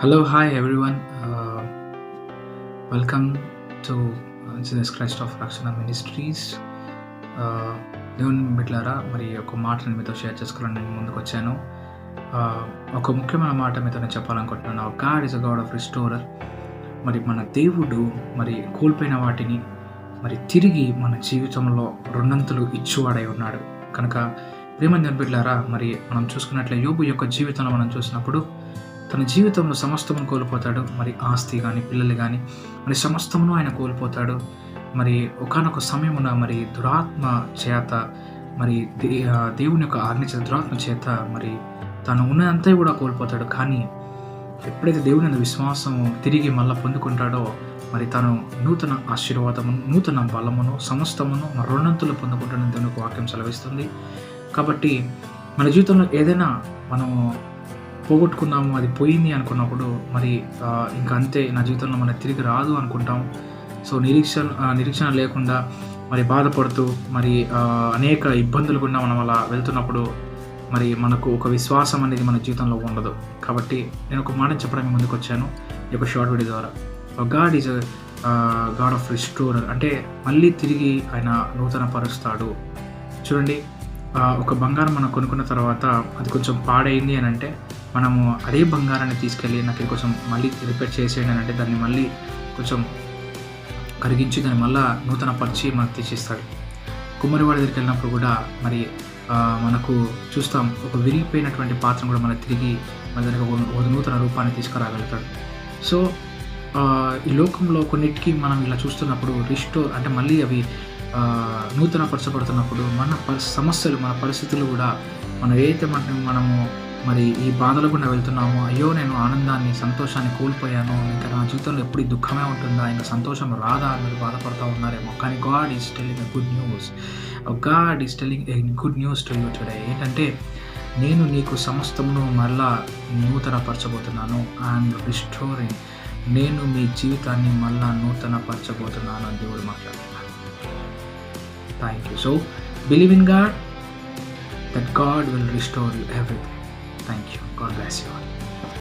Hello, hi everyone. Welcome to Jesus Christ of Rakshana Ministries. దేవుని బిడ్డలారా, మరి ఒక మాటను మీతో షేర్ చేసుకోవాలని నేను ముందుకు వచ్చాను. ఒక ముఖ్యమైన మాట మీతో నేను చెప్పాలనుకుంటున్నాను. God is a God of restorer. మరి మన దేవుడు మరి కోల్పోయిన వాటిని మరి తిరిగి మన జీవితంలో రెండంతలు ఇచ్చువాడై ఉన్నాడు. కనుక ప్రియమైన బిడ్డలారా, మరి మనం చూసుకున్నట్లే యోబు యొక్క జీవితంలో మనం చూసినప్పుడు తన జీవితంలో సమస్తమును కోల్పోతాడు. మరి ఆస్తి కానీ, పిల్లలు కానీ, మరి సమస్తమును ఆయన కోల్పోతాడు. మరి ఒకానొక సమయమున మరి దురాత్మ చేత, మరి దేవుని యొక్క ఆజ్ఞ చేత, దురాత్మ చేత మరి తను ఉన్నదంతా కూడా కోల్పోతాడు. కానీ ఎప్పుడైతే దేవుని మీద విశ్వాసము తిరిగి మళ్ళీ పొందుకుంటాడో, మరి తను నూతన ఆశీర్వాదమును, నూతన బలమును, సమస్తమును రెండంతులు పొందుకుంటాడని దేవుని వాక్యం సెలవిస్తుంది. కాబట్టి మన జీవితంలో ఏదైనా మనము పోగొట్టుకున్నాము, అది పోయింది అనుకున్నప్పుడు మరి ఇంకా అంతే, నా జీవితంలో మన తిరిగి రాదు అనుకుంటాం. సో నిరీక్షణ లేకుండా మరి బాధపడుతూ మరి అనేక ఇబ్బందులు గుండా మనం అలా వెళ్తున్నప్పుడు మరి మనకు ఒక విశ్వాసం అనేది మన జీవితంలో ఉండదు. కాబట్టి నేను ఒక మాట చెప్పడానికి ముందుకు వచ్చాను ఈ యొక్క షార్ట్ వీడియో ద్వారా. God is God of restorer. అంటే మళ్ళీ తిరిగి ఆయన నూతన పరుస్తాడు. చూడండి, ఒక బంగారం మనం కొనుక్కున్న తర్వాత అది కొంచెం పాడైంది అని అంటే మనము అదే బంగారాన్ని తీసుకెళ్ళి నాకు కొంచెం మళ్ళీ రిపేర్ చేసేయండి అని అంటే దాన్ని మళ్ళీ కొంచెం కరిగించి దాన్ని మళ్ళీ నూతన పరిచి మనకు తీసిస్తాడు. కుమ్మరివాడి దగ్గరికి వెళ్ళినప్పుడు కూడా మరి మనకు చూస్తాం, ఒక విరిగిపోయినటువంటి పాత్రను కూడా మన తిరిగి మన దానికి ఒక నూతన రూపాన్ని తీసుకురాగలుగుతాడు. సో ఈ లోకంలో కొన్నిటికి మనం ఇలా చూస్తున్నప్పుడు రిస్టోర్ అంటే మళ్ళీ అవి నూతన పరచబడుతున్నప్పుడు మన సమస్యలు, మన పరిస్థితులు కూడా మనం ఏదైతే మనము మరి ఈ బాధలు గుండా వెళ్తున్నామో, అయ్యో నేను ఆనందాన్ని, సంతోషాన్ని కోల్పోయాను, ఇంకా నా జీవితంలో ఎప్పుడు ఈ దుఃఖమే ఉంటుందా, ఇంకా సంతోషం రాదా అని మీరు బాధపడుతూ ఉన్నారేమో. కానీ God is telling a good news. God is telling a good news to you today. ఏంటంటే, నేను నీకు సమస్తమును మరలా నూతన పరచబోతున్నాను. I'm restoring. నేను మీ జీవితాన్ని మళ్ళా నూతన పరచబోతున్నాను అని దేవుడు మాట్లాడుతున్నాను. Thank you. So, believe in God, that God will restore you everything. Thank you. God bless you all.